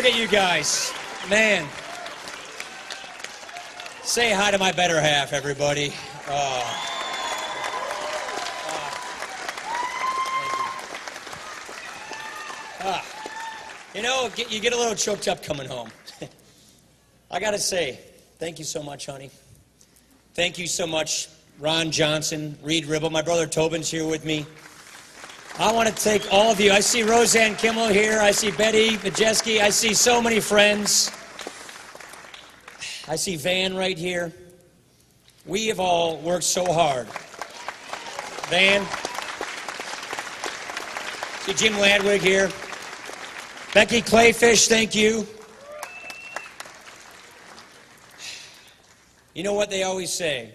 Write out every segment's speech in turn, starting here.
Look at you guys. Man. Say hi to my better half, everybody. You know, you get a little choked up coming home. I got to say, thank you so much, honey. Thank you so much, Ron Johnson, Reed Ribble. My brother Tobin's here with me. I want to thank all of you. I see Roseanne Kimmel here. I see Betty Majeski. I see so many friends. I see Van right here. We have all worked so hard. Van. See Jim Ladwig here. Becky Clayfish, thank you. You know what they always say?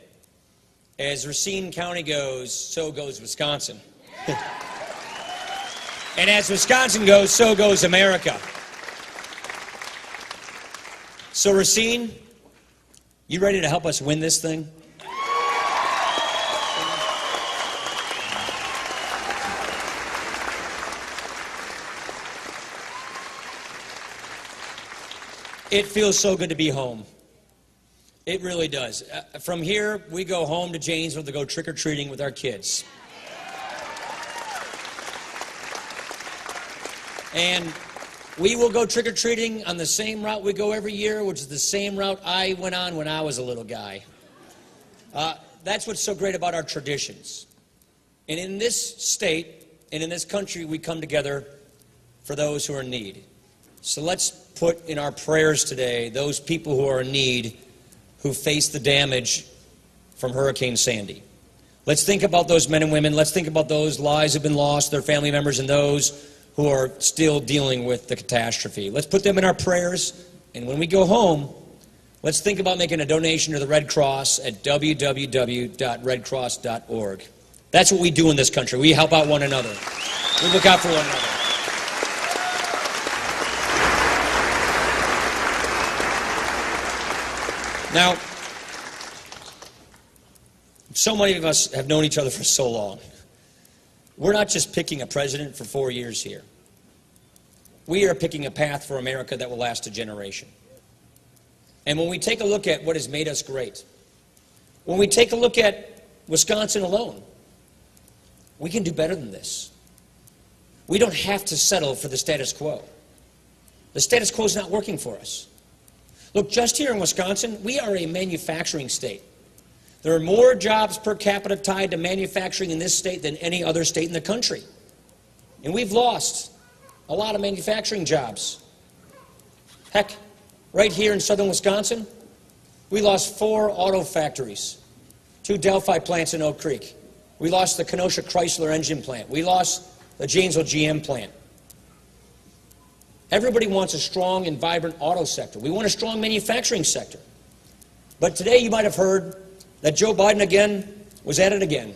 As Racine County goes, so goes Wisconsin. And as Wisconsin goes, so goes America. So Racine, you ready to help us win this thing? It feels so good to be home. It really does. From here, we go home to Janesville to go trick-or-treating with our kids. And we will go trick-or-treating on the same route we go every year, which is the same route I went on when I was a little guy. That's what's so great about our traditions. And in this state and in this country, we come together for those who are in need. So let's put in our prayers today those people who are in need, who face the damage from Hurricane Sandy. Let's think about those men and women. Let's think about those lives have been lost, their family members, and those who are still dealing with the catastrophe. Let's put them in our prayers. And when we go home, let's think about making a donation to the Red Cross at www.redcross.org. That's what we do in this country. We help out one another. We look out for one another. Now, so many of us have known each other for so long. We're not just picking a president for 4 years here. We are picking a path for America that will last a generation. And when we take a look at what has made us great, when we take a look at Wisconsin alone, we can do better than this. We don't have to settle for the status quo. The status quo is not working for us. Look, just here in Wisconsin, we are a manufacturing state. There are more jobs per capita tied to manufacturing in this state than any other state in the country. And we've lost a lot of manufacturing jobs. Heck, right here in southern Wisconsin, we lost 4 auto factories, 2 Delphi plants in Oak Creek. We lost the Kenosha Chrysler engine plant. We lost the Janesville GM plant. Everybody wants a strong and vibrant auto sector. We want a strong manufacturing sector. But today you might have heard that Joe Biden again was at it again.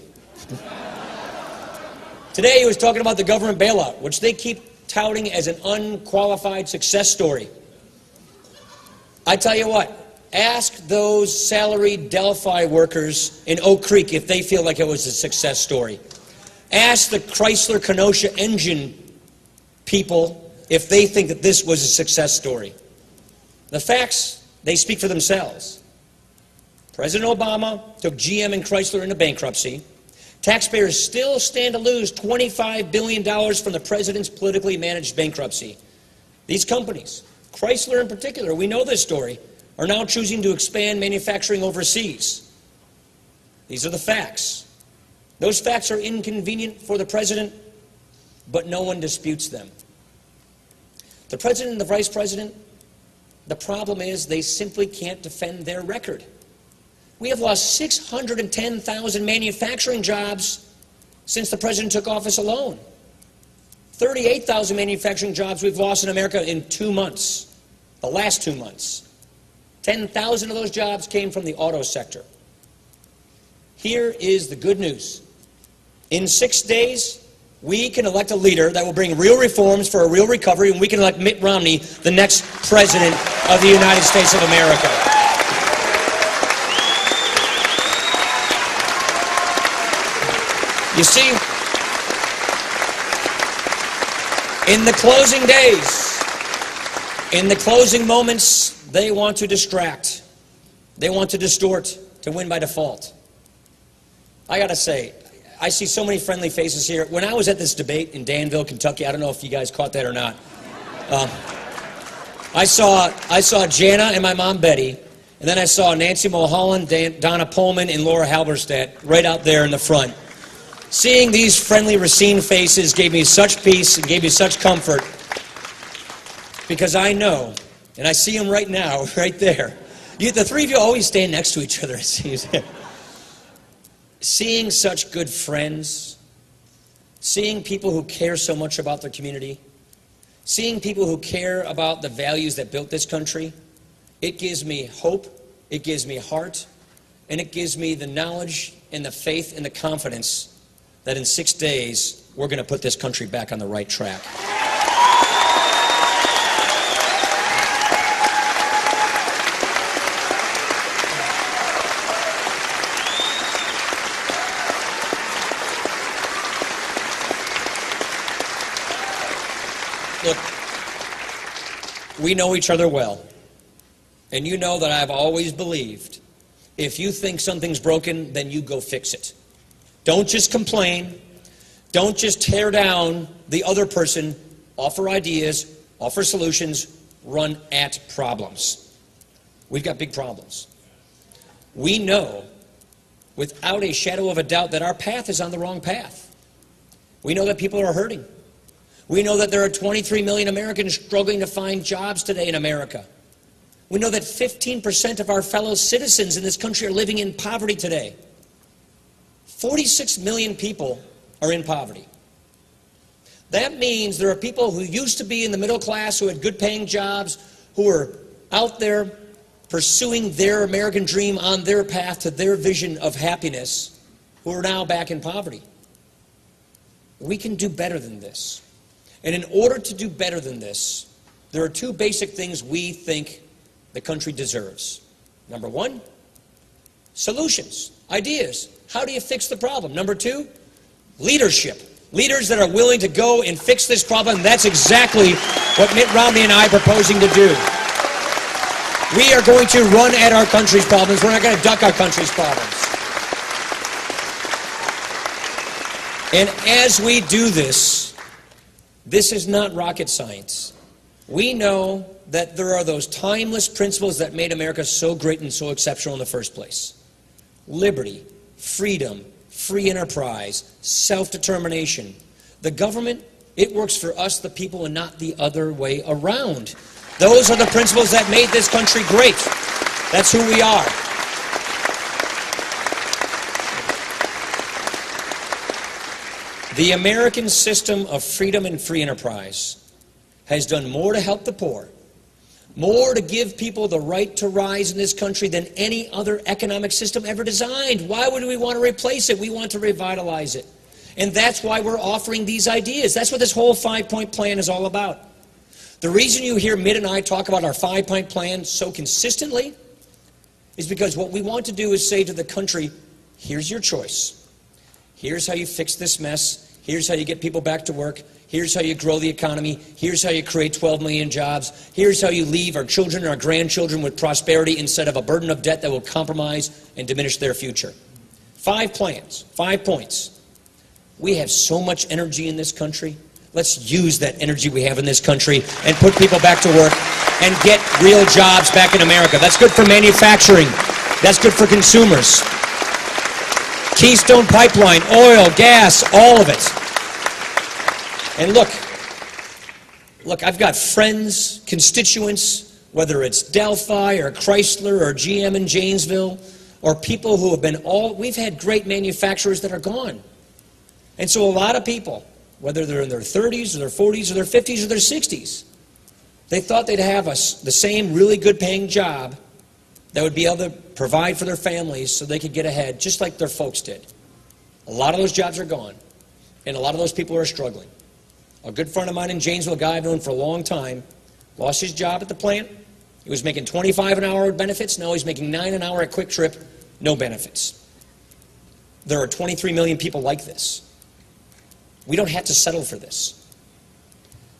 Today he was talking about the government bailout, which they keep touting as an unqualified success story. I tell you what, ask those salaried Delphi workers in Oak Creek if they feel like it was a success story. Ask the Chrysler Kenosha engine people if they think that this was a success story. The facts, they speak for themselves. President Obama took GM and Chrysler into bankruptcy. Taxpayers still stand to lose $25 billion from the president's politically managed bankruptcy. These companies, Chrysler in particular, we know this story, are now choosing to expand manufacturing overseas. These are the facts. Those facts are inconvenient for the president, but no one disputes them. The president and the vice president, the problem is they simply can't defend their record. We have lost 610,000 manufacturing jobs since the president took office alone. 38,000 manufacturing jobs we've lost in America in 2 months, the last 2 months. 10,000 of those jobs came from the auto sector. Here is the good news. In 6 days, we can elect a leader that will bring real reforms for a real recovery, and we can elect Mitt Romney the next president of the United States of America. You see, in the closing days, In the closing moments, they want to distract. They want to distort, to win by default. I got to say, I see so many friendly faces here. When I was at this debate in Danville, Kentucky, I don't know if you guys caught that or not. I saw Jana and my mom, Betty, and then I saw Nancy Mulholland, Donna Pullman, and Laura Halberstadt right out there in the front. Seeing these friendly Racine faces gave me such peace and gave me such comfort, because I know, and I see them right now, right there. The three of you always stand next to each other, it seems. Seeing such good friends, seeing people who care so much about their community, seeing people who care about the values that built this country, it gives me hope, it gives me heart, and it gives me the knowledge and the faith and the confidence that in 6 days, we're going to put this country back on the right track. Look, we know each other well, and you know that I've always believed, if you think something's broken, then you go fix it. Don't just complain. Don't just tear down the other person. Offer ideas, offer solutions, run at problems. We've got big problems. We know, without a shadow of a doubt, that our path is on the wrong path. We know that people are hurting. We know that there are 23 million Americans struggling to find jobs today in America. We know that 15% of our fellow citizens in this country are living in poverty today. 46 million people are in poverty. That means there are people who used to be in the middle class, who had good paying jobs, who are out there pursuing their American dream on their path to their vision of happiness, who are now back in poverty. We can do better than this. And in order to do better than this, there are two basic things we think the country deserves. Number one, solutions, ideas. How do you fix the problem? Number two, leadership. Leaders that are willing to go and fix this problem. That's exactly what Mitt Romney and I are proposing to do. We are going to run at our country's problems. We're not going to duck our country's problems. And as we do this, this is not rocket science. We know that there are those timeless principles that made America so great and so exceptional in the first place. Liberty, freedom, free enterprise, self-determination. The government, it works for us, the people, and not the other way around. Those are the principles that made this country great. That's who we are. The American system of freedom and free enterprise has done more to help the poor, more to give people the right to rise in this country than any other economic system ever designed. Why would we want to replace it? We want to revitalize it. And that's why we're offering these ideas. That's what this whole 5-point plan is all about. The reason you hear Mitt and I talk about our 5-point plan so consistently is because what we want to do is say to the country, here's your choice. Here's how you fix this mess. Here's how you get people back to work. Here's how you grow the economy. Here's how you create 12 million jobs. Here's how you leave our children and our grandchildren with prosperity instead of a burden of debt that will compromise and diminish their future. 5 plans, 5 points. We have so much energy in this country. Let's use that energy we have in this country and put people back to work and get real jobs back in America. That's good for manufacturing. That's good for consumers. Keystone Pipeline, oil, gas, all of it. And look, I've got friends, constituents, whether it's Delphi or Chrysler or GM in Janesville, or people who have been we've had great manufacturers that are gone. And so a lot of people, whether they're in their 30s or their 40s or their 50s or their 60s, they thought they'd have the same really good paying job that would be able to provide for their families so they could get ahead, just like their folks did. A lot of those jobs are gone, and a lot of those people are struggling. A good friend of mine in Janesville, a guy I've known for a long time, lost his job at the plant. He was making $25 an hour with benefits. Now he's making $9 an hour at Quick Trip, no benefits. There are 23 million people like this. We don't have to settle for this.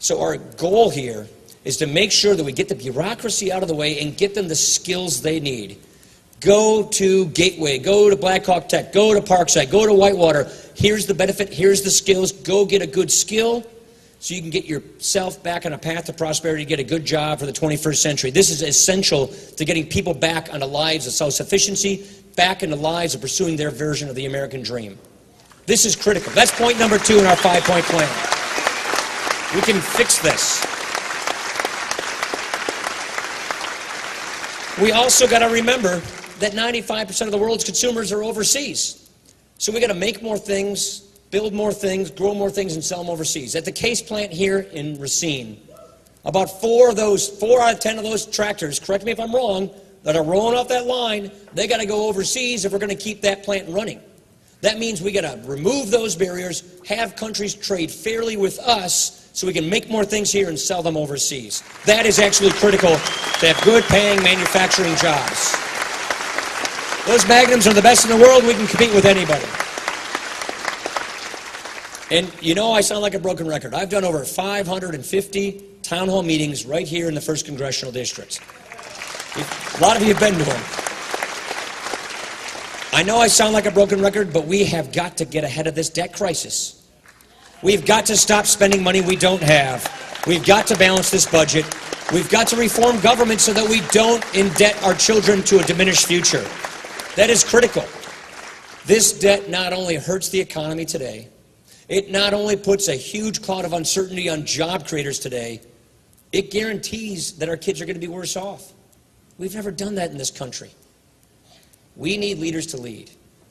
So our goal here is to make sure that we get the bureaucracy out of the way and get them the skills they need. Go to Gateway, go to Blackhawk Tech, go to Parkside, go to Whitewater. Here's the benefit, here's the skills. Go get a good skill so you can get yourself back on a path to prosperity, get a good job for the 21st century. This is essential to getting people back onto lives of self-sufficiency, back into lives of pursuing their version of the American dream. This is critical. That's point number 2 in our 5-point plan. We can fix this. We also got to remember that 95% of the world's consumers are overseas. So we got to make more things, build more things, grow more things, and sell them overseas. At the Case plant here in Racine, about 4 out of 10 of those tractors, correct me if I'm wrong, that are rolling off that line, they got to go overseas if we're going to keep that plant running. That means we got to remove those barriers, have countries trade fairly with us, so we can make more things here and sell them overseas. That is actually critical to have good paying manufacturing jobs. Those magnums are the best in the world. We can compete with anybody. And you know I sound like a broken record. I've done over 550 town hall meetings right here in the 1st Congressional District. A lot of you have been to them. I know I sound like a broken record, but we have got to get ahead of this debt crisis. We've got to stop spending money we don't have. We've got to balance this budget. We've got to reform government so that we don't indebt our children to a diminished future. That is critical. This debt not only hurts the economy today, it not only puts a huge cloud of uncertainty on job creators today, it guarantees that our kids are going to be worse off. We've never done that in this country. We need leaders to lead.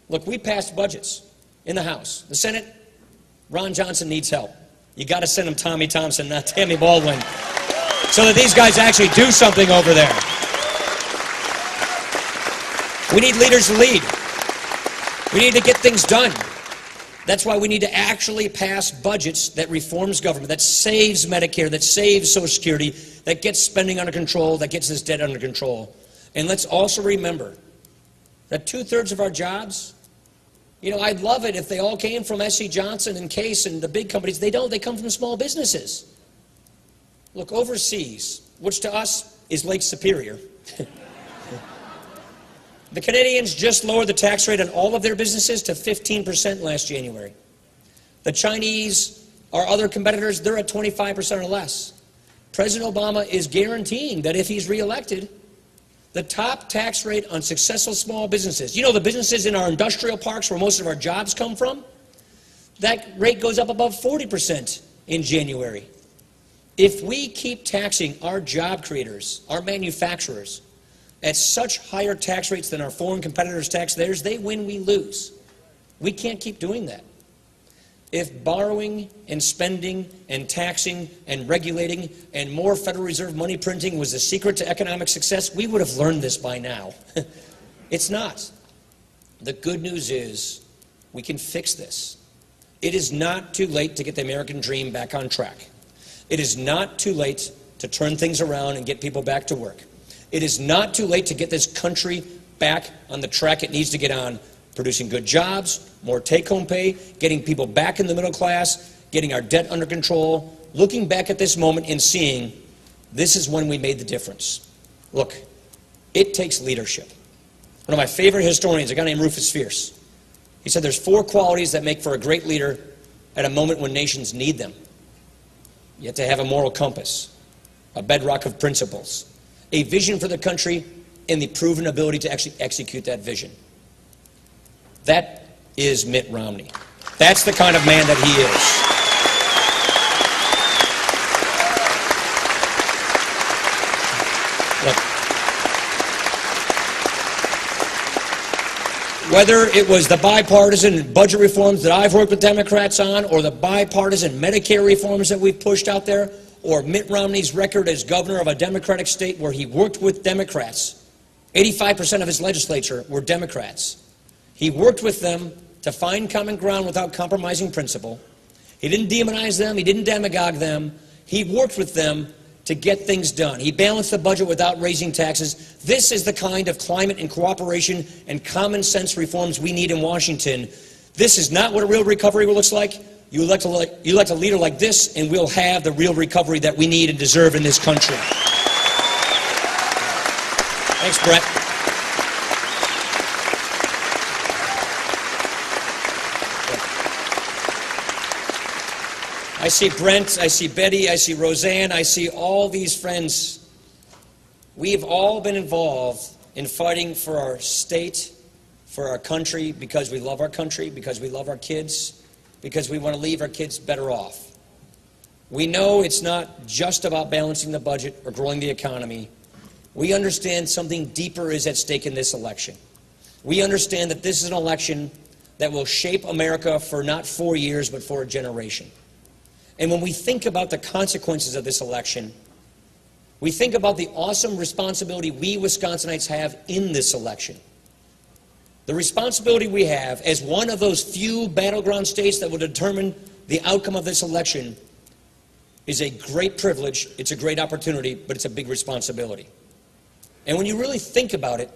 Look, we passed budgets in the House. The Senate, Ron Johnson needs help. You got to send him Tommy Thompson, not Tammy Baldwin, so that these guys actually do something over there. We need leaders to lead. We need to get things done. That's why we need to actually pass budgets that reforms government, that saves Medicare, that saves Social Security, that gets spending under control, that gets this debt under control. And let's also remember that 2/3 of our jobs, you know, I'd love it if they all came from S.C. Johnson and Case and the big companies. They don't. They come from small businesses. Look, overseas, which to us is Lake Superior, the Canadians just lowered the tax rate on all of their businesses to 15% last January. The Chinese, our other competitors, they're at 25% or less. President Obama is guaranteeing that if he's reelected, the top tax rate on successful small businesses, you know, the businesses in our industrial parks where most of our jobs come from, that rate goes up above 40% in January. If we keep taxing our job creators, our manufacturers, at such higher tax rates than our foreign competitors tax theirs, they win, we lose. We can't keep doing that. If borrowing and spending and taxing and regulating and more Federal Reserve money printing was the secret to economic success, we would have learned this by now. It's not. The good news is we can fix this. It is not too late to get the American dream back on track. It is not too late to turn things around and get people back to work. It is not too late to get this country back on the track it needs to get on, producing good jobs, more take-home pay, getting people back in the middle class, getting our debt under control, looking back at this moment and seeing this is when we made the difference. Look, it takes leadership. One of my favorite historians, a guy named Rufus Fierce, he said there's 4 qualities that make for a great leader at a moment when nations need them. You have to have a moral compass, a bedrock of principles, a vision for the country, and the proven ability to actually execute that vision. That is Mitt Romney. That's the kind of man that he is. Look, whether it was the bipartisan budget reforms that I've worked with Democrats on, or the bipartisan Medicare reforms that we've pushed out there, or Mitt Romney's record as governor of a Democratic state where he worked with Democrats, 85% of his legislature were Democrats. He worked with them to find common ground without compromising principle. He didn't demonize them. He didn't demagogue them. He worked with them to get things done. He balanced the budget without raising taxes. This is the kind of climate and cooperation and common sense reforms we need in Washington. This is not what a real recovery looks like. You elect a leader like this, and we'll have the real recovery that we need and deserve in this country. Thanks, Brett. I see Brent, I see Betty, I see Roseanne, I see all these friends. We've all been involved in fighting for our state, for our country, because we love our country, because we love our kids, because we want to leave our kids better off. We know it's not just about balancing the budget or growing the economy. We understand something deeper is at stake in this election. We understand that this is an election that will shape America for not 4 years, but for a generation. And when we think about the consequences of this election, we think about the awesome responsibility we Wisconsinites have in this election. The responsibility we have as one of those few battleground states that will determine the outcome of this election is a great privilege, it's a great opportunity, but it's a big responsibility. And when you really think about it,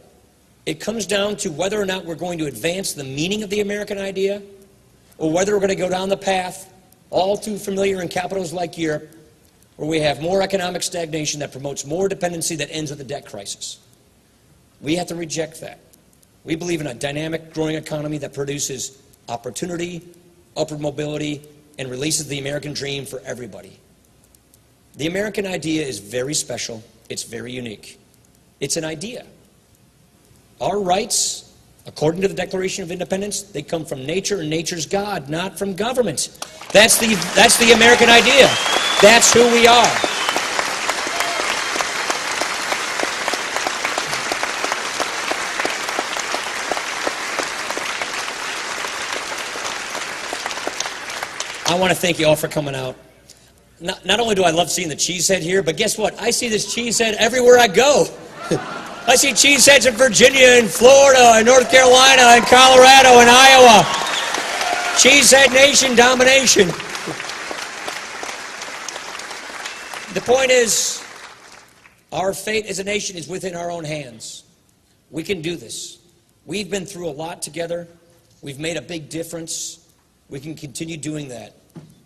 it comes down to whether or not we're going to advance the meaning of the American idea, or whether we're going to go down the path, all too familiar in capitals like Europe, where we have more economic stagnation that promotes more dependency that ends with a debt crisis. We have to reject that. We believe in a dynamic, growing economy that produces opportunity, upward mobility, and releases the American dream for everybody. The American idea is very special. It's very unique. It's an idea. Our rights, according to the Declaration of Independence, they come from nature and nature's God, not from government. That's the American idea. That's who we are. I want to thank you all for coming out. Not only do I love seeing the cheesehead here, but guess what? I see this cheesehead everywhere I go. I see cheeseheads in Virginia, in Florida, in North Carolina, in Colorado, in Iowa. Cheesehead nation domination. The point is, our fate as a nation is within our own hands. We can do this. We've been through a lot together. We've made a big difference. We can continue doing that.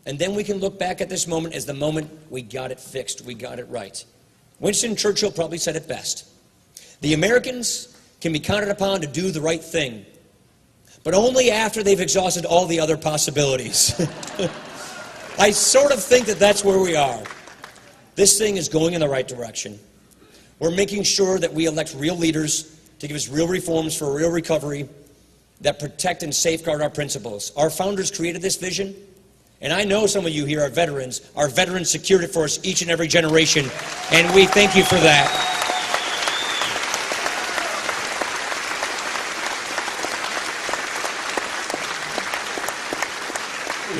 And then we can look back at this moment as the moment we got it fixed, we got it right. Winston Churchill probably said it best. The Americans can be counted upon to do the right thing, but only after they've exhausted all the other possibilities. I sort of think that that's where we are. This thing is going in the right direction. We're making sure that we elect real leaders to give us real reforms for real recovery that protect and safeguard our principles. Our founders created this vision, and I know some of you here are veterans. Our veterans secured it for us each and every generation, and we thank you for that.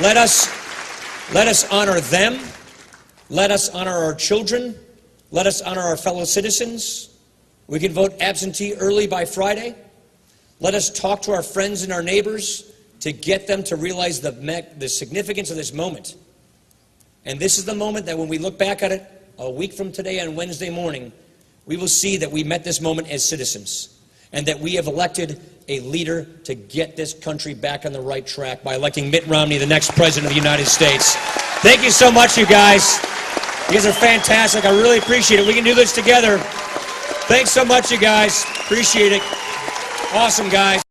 Let us honor them. Let us honor our children. Let us honor our fellow citizens. We can vote absentee early by Friday. Let us talk to our friends and our neighbors to get them to realize the significance of this moment. And this is the moment that when we look back at it a week from today on Wednesday morning, we will see that we met this moment as citizens and that we have elected a leader to get this country back on the right track by electing Mitt Romney, the next president of the United States. Thank you so much, you guys. You guys are fantastic. I really appreciate it. We can do this together. Thanks so much, you guys. Appreciate it. Awesome, guys.